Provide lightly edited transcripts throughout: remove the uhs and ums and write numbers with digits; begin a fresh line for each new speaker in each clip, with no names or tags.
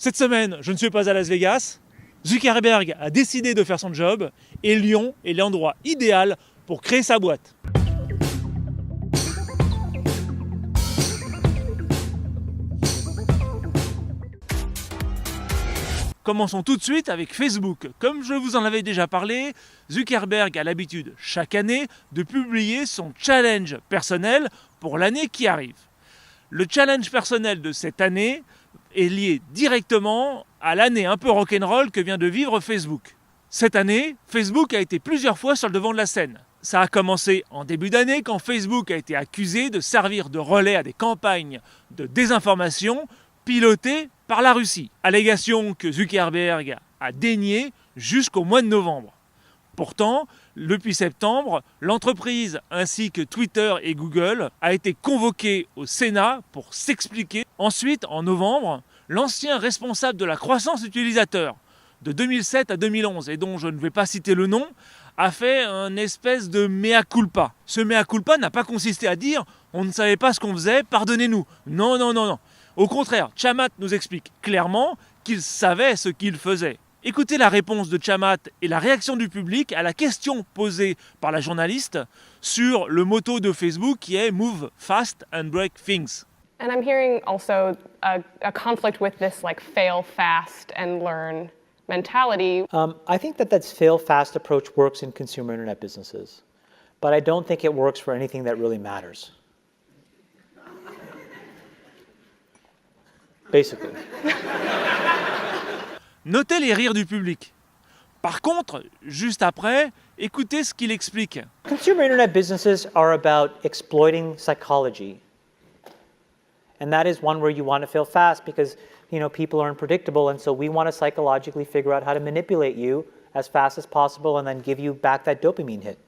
Cette semaine, je ne suis pas à Las Vegas. Zuckerberg a décidé de faire son job et Lyon est l'endroit idéal pour créer sa boîte. Commençons tout de suite avec Facebook. Comme je vous en avais déjà parlé, Zuckerberg a l'habitude chaque année de publier son challenge personnel pour l'année qui arrive. Le challenge personnel de cette année est lié directement à l'année un peu rock'n'roll que vient de vivre Facebook. Cette année, Facebook a été plusieurs fois sur le devant de la scène. Ça a commencé en début d'année quand Facebook a été accusé de servir de relais à des campagnes de désinformation pilotées par la Russie. Allégation que Zuckerberg a déniée jusqu'au mois de novembre. Pourtant, depuis septembre, l'entreprise ainsi que Twitter et Google a été convoquée au Sénat pour s'expliquer. Ensuite, en novembre, l'ancien responsable de la croissance utilisateur de 2007 à 2011, et dont je ne vais pas citer le nom, a fait un espèce de mea culpa. Ce mea culpa n'a pas consisté à dire « on ne savait pas ce qu'on faisait, pardonnez-nous ». Non. Au contraire, Chamath nous explique clairement qu'il savait ce qu'il faisait. Écoutez la réponse de Chamath et la réaction du public à la question posée par la journaliste sur le motto de Facebook qui est « Move fast and break things ».
And I'm hearing also a conflict with this like fail fast and learn mentality.
I think that fail fast approach works in consumer internet businesses, but I don't think it works for anything that really matters. Basically.
Notez les rires du public. Par contre, juste après, écoutez ce qu'il explique.
Consumer internet businesses are about exploiting psychology. And that is one where you want to fail fast because, people are unpredictable, and so we want to psychologically figure out how to manipulate you as fast as possible and then give you back that dopamine hit.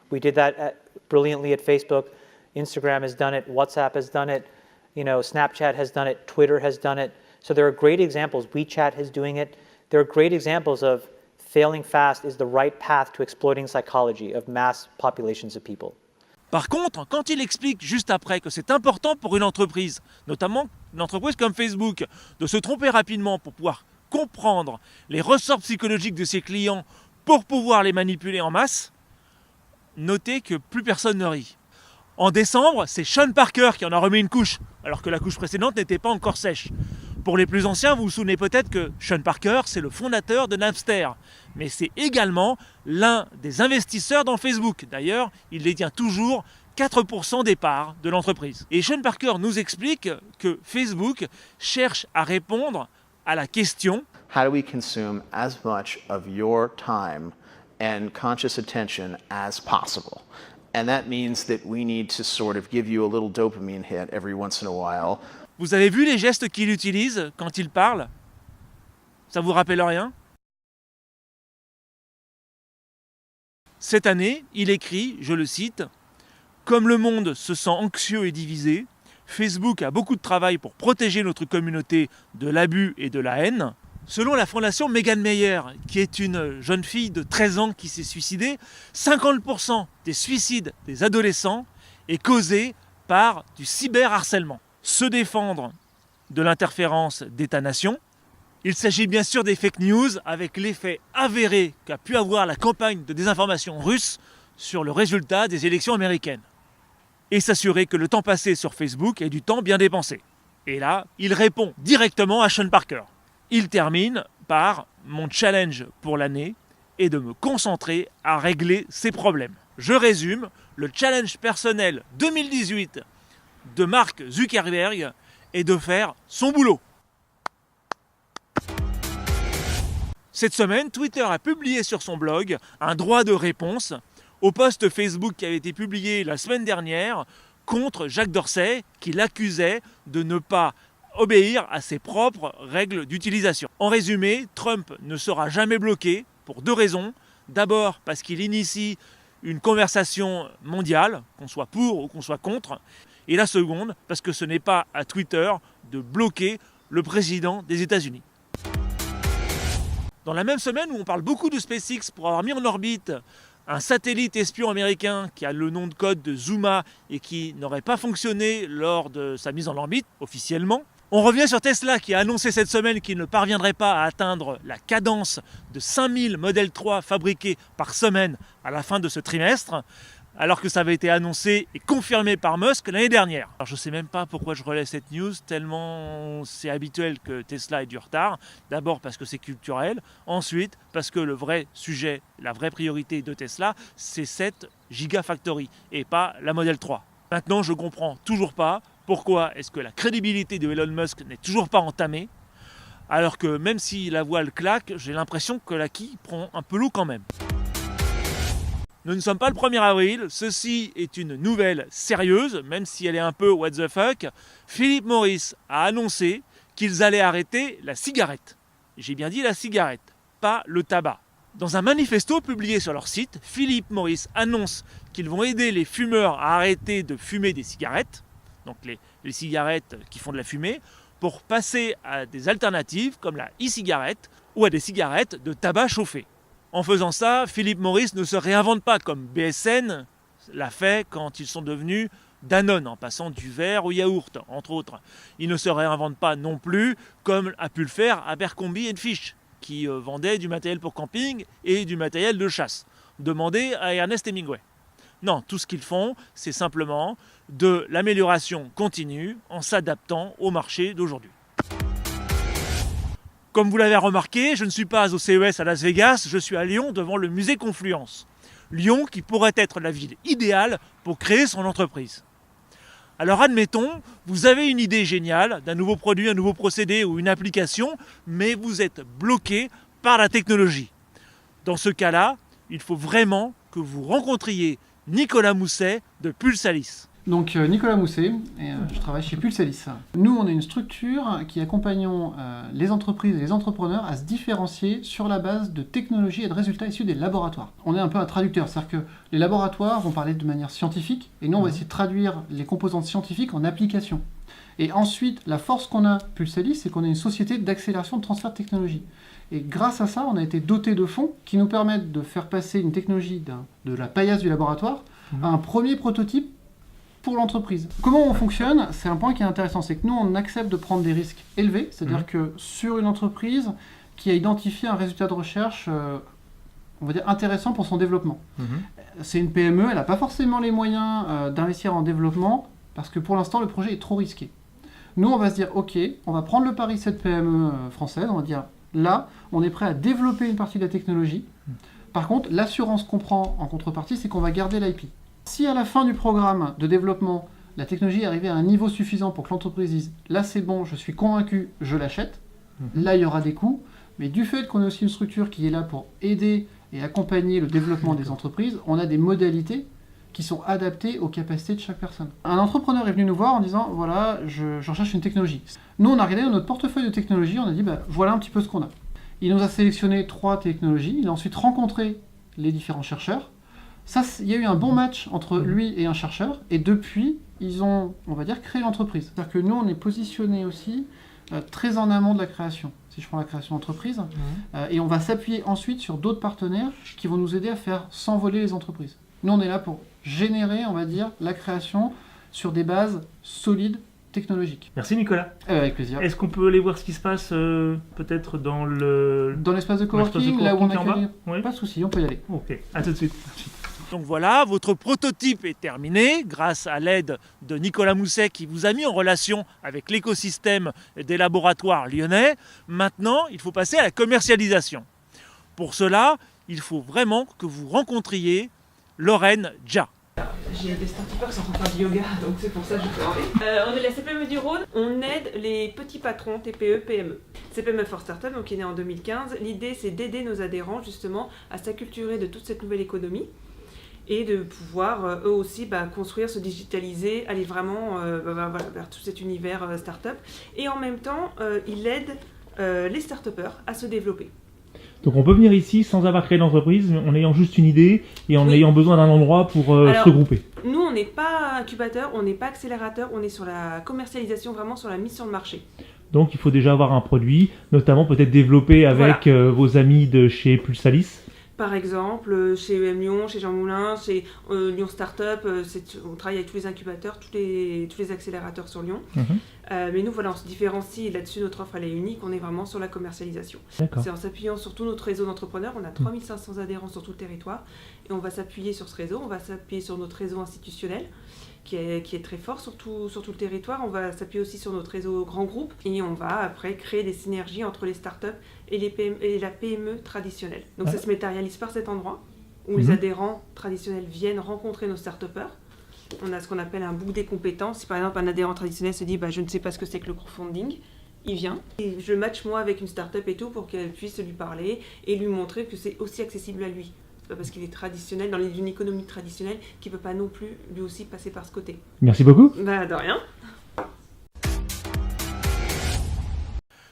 We did that brilliantly at Facebook. Instagram has done it. WhatsApp has done it. Snapchat has done it. Twitter has done it. So there are great examples. WeChat is doing it. There are great examples of failing fast is the right path to exploiting psychology of mass populations of people.
Par contre, quand il explique juste après que c'est important pour une entreprise, notamment une entreprise comme Facebook, de se tromper rapidement pour pouvoir comprendre les ressorts psychologiques de ses clients pour pouvoir les manipuler en masse, notez que plus personne ne rit. En décembre, c'est Sean Parker qui en a remis une couche, alors que la couche précédente n'était pas encore sèche. Pour les plus anciens, vous vous souvenez peut-être que Sean Parker, c'est le fondateur de Napster. Mais c'est également l'un des investisseurs dans Facebook. D'ailleurs, il détient toujours 4% des parts de l'entreprise. Et Sean Parker nous explique que Facebook cherche à répondre à la question
« How do we consume as much of your time and conscious attention as possible? And that means that we need to sort of give you a little dopamine hit every once in a while. »
Vous avez vu les gestes qu'il utilise quand il parle? Ça vous rappelle rien? Cette année, il écrit, je le cite, « Comme le monde se sent anxieux et divisé, Facebook a beaucoup de travail pour protéger notre communauté de l'abus et de la haine. » Selon la fondation Megan Meyer, qui est une jeune fille de 13 ans qui s'est suicidée, 50% des suicides des adolescents est causé par du cyberharcèlement. Se défendre de l'interférence d'État-nation. Il s'agit bien sûr des fake news avec l'effet avéré qu'a pu avoir la campagne de désinformation russe sur le résultat des élections américaines. Et s'assurer que le temps passé sur Facebook est du temps bien dépensé. Et là, il répond directement à Sean Parker. Il termine par « Mon challenge pour l'année est de me concentrer à régler ces problèmes ». Je résume, le challenge personnel 2018 de Mark Zuckerberg est de faire son boulot. Cette semaine, Twitter a publié sur son blog un droit de réponse au post Facebook qui avait été publié la semaine dernière contre Jack Dorsey qui l'accusait de ne pas obéir à ses propres règles d'utilisation. En résumé, Trump ne sera jamais bloqué pour deux raisons. D'abord parce qu'il initie une conversation mondiale, qu'on soit pour ou qu'on soit contre. Et la seconde, parce que ce n'est pas à Twitter de bloquer le président des États-Unis. Dans la même semaine où on parle beaucoup de SpaceX pour avoir mis en orbite un satellite espion américain qui a le nom de code de Zuma et qui n'aurait pas fonctionné lors de sa mise en orbite officiellement, On revient sur Tesla qui a annoncé cette semaine qu'il ne parviendrait pas à atteindre la cadence de 5000 Model 3 fabriqués par semaine à la fin de ce trimestre, alors que ça avait été annoncé et confirmé par Musk l'année dernière. Alors je ne sais même pas pourquoi je relais cette news, tellement c'est habituel que Tesla ait du retard. D'abord parce que c'est culturel, ensuite parce que le vrai sujet, la vraie priorité de Tesla, c'est cette Gigafactory et pas la Model 3. Maintenant, je comprends toujours pas pourquoi est-ce que la crédibilité de Elon Musk n'est toujours pas entamée, alors que même si la voile claque, j'ai l'impression que la quille prend un peu l'eau quand même. Nous ne sommes pas le 1er avril, ceci est une nouvelle sérieuse, même si elle est un peu what the fuck. Philip Morris a annoncé qu'ils allaient arrêter la cigarette. J'ai bien dit la cigarette, pas le tabac. Dans un manifesto publié sur leur site, Philip Morris annonce qu'ils vont aider les fumeurs à arrêter de fumer des cigarettes, donc les cigarettes qui font de la fumée, pour passer à des alternatives comme la e-cigarette ou à des cigarettes de tabac chauffé. En faisant ça, Philip Morris ne se réinvente pas comme BSN l'a fait quand ils sont devenus Danone, en passant du verre au yaourt, entre autres. Il ne se réinvente pas non plus comme a pu le faire Abercrombie & Fitch, qui vendait du matériel pour camping et du matériel de chasse. Demandez à Ernest Hemingway. Non, tout ce qu'ils font, c'est simplement de l'amélioration continue en s'adaptant au marché d'aujourd'hui. Comme vous l'avez remarqué, je ne suis pas au CES à Las Vegas, je suis à Lyon devant le musée Confluence. Lyon qui pourrait être la ville idéale pour créer son entreprise. Alors admettons, vous avez une idée géniale d'un nouveau produit, un nouveau procédé ou une application, mais vous êtes bloqué par la technologie. Dans ce cas-là, il faut vraiment que vous rencontriez Nicolas Mousset de Pulsalis.
Donc Nicolas Mousset, et je travaille chez Pulsalis. Nous, on est une structure qui accompagnons les entreprises et les entrepreneurs à se différencier sur la base de technologies et de résultats issus des laboratoires. On est un peu un traducteur, c'est-à-dire que les laboratoires vont parler de manière scientifique, et nous, on va essayer de traduire les composantes scientifiques en applications. Et ensuite, la force qu'on a, Pulsalis, c'est qu'on est une société d'accélération de transfert de technologie. Et grâce à ça, on a été doté de fonds qui nous permettent de faire passer une technologie de la paillasse du laboratoire à un premier prototype pour l'entreprise. Comment on fonctionne? C'est un point qui est intéressant, c'est que nous, on accepte de prendre des risques élevés, c'est-à-dire que sur une entreprise qui a identifié un résultat de recherche, on va dire, intéressant pour son développement. C'est une PME, elle n'a pas forcément les moyens d'investir en développement, parce que pour l'instant, le projet est trop risqué. Nous, on va se dire, ok, on va prendre le pari de cette PME française, on va dire, là, on est prêt à développer une partie de la technologie. Par contre, l'assurance qu'on prend en contrepartie, c'est qu'on va garder l'IP. Si à la fin du programme de développement, la technologie est arrivée à un niveau suffisant pour que l'entreprise dise « là c'est bon, je suis convaincu, je l'achète », là il y aura des coûts, mais du fait qu'on est aussi une structure qui est là pour aider et accompagner le développement des entreprises, on a des modalités qui sont adaptées aux capacités de chaque personne. Un entrepreneur est venu nous voir en disant « voilà, je recherche une technologie ». Nous on a regardé dans notre portefeuille de technologies, on a dit « voilà un petit peu ce qu'on a ». Il nous a sélectionné 3 technologies, il a ensuite rencontré les différents chercheurs. Ça, il y a eu un bon match entre lui et un chercheur, et depuis, ils ont, on va dire, créé l'entreprise. C'est-à-dire que nous, on est positionné aussi très en amont de la création, si je prends la création d'entreprise, et on va s'appuyer ensuite sur d'autres partenaires qui vont nous aider à faire s'envoler les entreprises. Nous, on est là pour générer, on va dire, la création sur des bases solides, technologiques.
Merci Nicolas.
Avec plaisir.
Est-ce qu'on peut aller voir ce qui se passe peut-être dans
l'espace de coworking, là où on accueille?
Oui.
Pas de souci, on peut y aller.
Ok, à tout de suite.
Donc voilà, votre prototype est terminé grâce à l'aide de Nicolas Mousset qui vous a mis en relation avec l'écosystème des laboratoires lyonnais. Maintenant, il faut passer à la commercialisation. Pour cela, il faut vraiment que vous rencontriez Lorraine Jia.
J'ai des startups qui sont en train de faire du yoga, donc c'est pour ça que je fais envie. On est la CPME du Rhône, on aide les petits patrons, TPE, PME. CPME for Startup, donc qui est né en 2015. L'idée, c'est d'aider nos adhérents justement à s'acculturer de toute cette nouvelle économie et de pouvoir eux aussi construire, se digitaliser, aller vraiment vers tout cet univers startup. Et en même temps, il aide les start-upers à se développer.
Donc on peut venir ici sans avoir créé d'entreprise, en ayant juste une idée et en ayant besoin d'un endroit pour se regrouper.
Nous, on n'est pas incubateur, on n'est pas accélérateur, on est sur la commercialisation, vraiment sur la mise sur le marché.
Donc il faut déjà avoir un produit, notamment peut-être développer avec vos amis de chez Pulsalis.
Par exemple, chez EM Lyon, chez Jean Moulin, chez Lyon Startup, on travaille avec tous les incubateurs, tous les accélérateurs sur Lyon. Mais nous, voilà, on se différencie et là-dessus, notre offre, elle est unique. On est vraiment sur la commercialisation.
D'accord.
C'est en s'appuyant sur tout notre réseau d'entrepreneurs. On a 3500 adhérents sur tout le territoire. Et on va s'appuyer sur ce réseau. On va s'appuyer sur notre réseau institutionnel qui est très fort sur tout le territoire. On va s'appuyer aussi sur notre réseau grand groupe. Et on va après créer des synergies entre les startups et, et la PME traditionnelle. Donc ça se matérialise par cet endroit où les adhérents traditionnels viennent rencontrer nos start-upers. On a ce qu'on appelle un book des compétences. Si par exemple un adhérent traditionnel se dit je ne sais pas ce que c'est que le crowdfunding, il vient. Et je match moi avec une start-up et tout pour qu'elle puisse lui parler et lui montrer que c'est aussi accessible à lui. C'est pas parce qu'il est traditionnel, dans une économie traditionnelle, qu'il ne peut pas non plus lui aussi passer par ce côté.
Merci beaucoup.
De rien.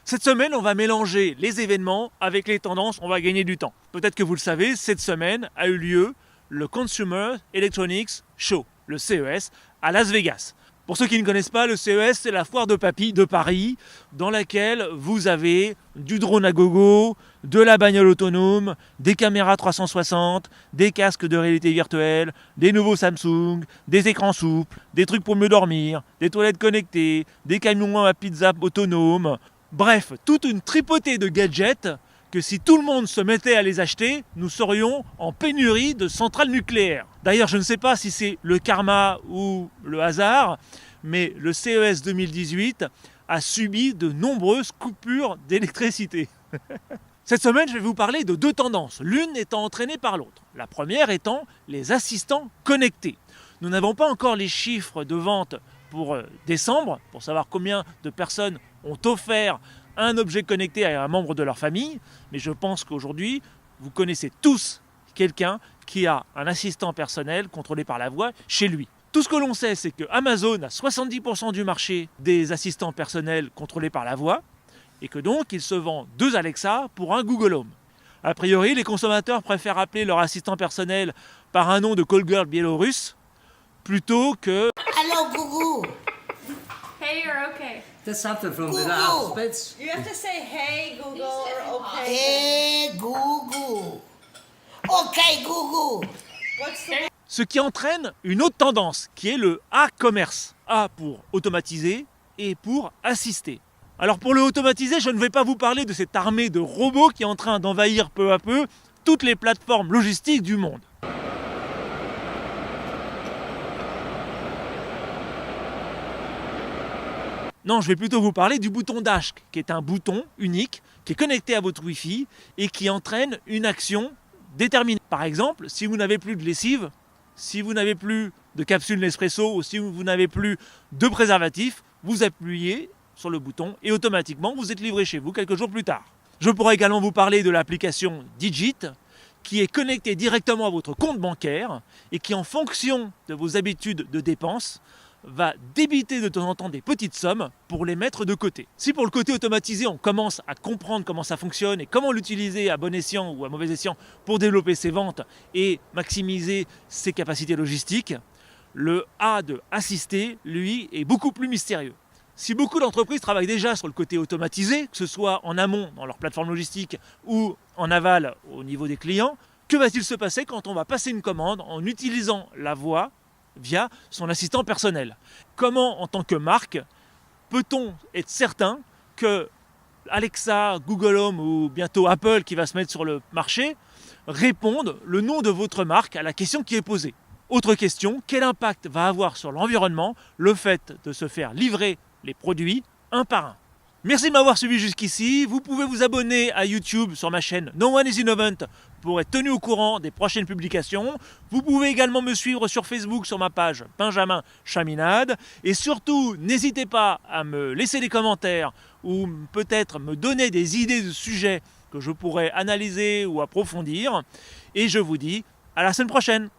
Cette semaine, on va mélanger les événements avec les tendances, on va gagner du temps. Peut-être que vous le savez, cette semaine a eu lieu le Consumer Electronics Show, le CES, à Las Vegas. Pour ceux qui ne connaissent pas, le CES, c'est la foire de papy de Paris, dans laquelle vous avez du drone à gogo, de la bagnole autonome, des caméras 360, des casques de réalité virtuelle, des nouveaux Samsung, des écrans souples, des trucs pour mieux dormir, des toilettes connectées, des camions à pizza autonomes. Bref, toute une tripotée de gadgets que si tout le monde se mettait à les acheter, nous serions en pénurie de centrales nucléaires. D'ailleurs, je ne sais pas si c'est le karma ou le hasard, mais le CES 2018 a subi de nombreuses coupures d'électricité. Cette semaine, je vais vous parler de deux tendances, l'une étant entraînée par l'autre. La première étant les assistants connectés. Nous n'avons pas encore les chiffres de vente pour décembre, pour savoir combien de personnes ont offert un objet connecté à un membre de leur famille, mais je pense qu'aujourd'hui, vous connaissez tous quelqu'un qui a un assistant personnel contrôlé par la voix chez lui. Tout ce que l'on sait, c'est que Amazon a 70% du marché des assistants personnels contrôlés par la voix, et que donc il se vend 2 Alexa pour un Google Home. A priori, les consommateurs préfèrent appeler leur assistant personnel par un nom de call girl biélorusse, plutôt que
Hello, Google.
Hey, you're okay.
That's something from the
Google.
alphabets.
You have to say, hey, Google, or okay. Hey, Google. Okay, Google. What's the...
ce qui entraîne une autre tendance, qui est le A-commerce. A pour automatiser et pour assister. Alors pour le automatiser, je ne vais pas vous parler de cette armée de robots qui est en train d'envahir peu à peu toutes les plateformes logistiques du monde. Non, je vais plutôt vous parler du bouton Dash, qui est un bouton unique, qui est connecté à votre Wi-Fi et qui entraîne une action déterminée. Par exemple, si vous n'avez plus de lessive, si vous n'avez plus de capsule Nespresso ou si vous n'avez plus de préservatif, vous appuyez sur le bouton et automatiquement vous êtes livré chez vous quelques jours plus tard. Je pourrais également vous parler de l'application Digit, qui est connectée directement à votre compte bancaire et qui, en fonction de vos habitudes de dépenses, va débiter de temps en temps des petites sommes pour les mettre de côté. Si pour le côté automatisé, on commence à comprendre comment ça fonctionne et comment l'utiliser à bon escient ou à mauvais escient pour développer ses ventes et maximiser ses capacités logistiques, le A de assister, lui, est beaucoup plus mystérieux. Si beaucoup d'entreprises travaillent déjà sur le côté automatisé, que ce soit en amont dans leur plateforme logistique ou en aval au niveau des clients, que va-t-il se passer quand on va passer une commande en utilisant la voix via son assistant personnel? Comment, en tant que marque, peut-on être certain que Alexa, Google Home ou bientôt Apple qui va se mettre sur le marché répondent le nom de votre marque à la question qui est posée? Autre question, quel impact va avoir sur l'environnement le fait de se faire livrer les produits un par un? Merci de m'avoir suivi jusqu'ici. Vous pouvez vous abonner à YouTube sur ma chaîne No One is Innovant pour être tenu au courant des prochaines publications. Vous pouvez également me suivre sur Facebook sur ma page Benjamin Chaminade. Et surtout, n'hésitez pas à me laisser des commentaires ou peut-être me donner des idées de sujets que je pourrais analyser ou approfondir. Et je vous dis à la semaine prochaine.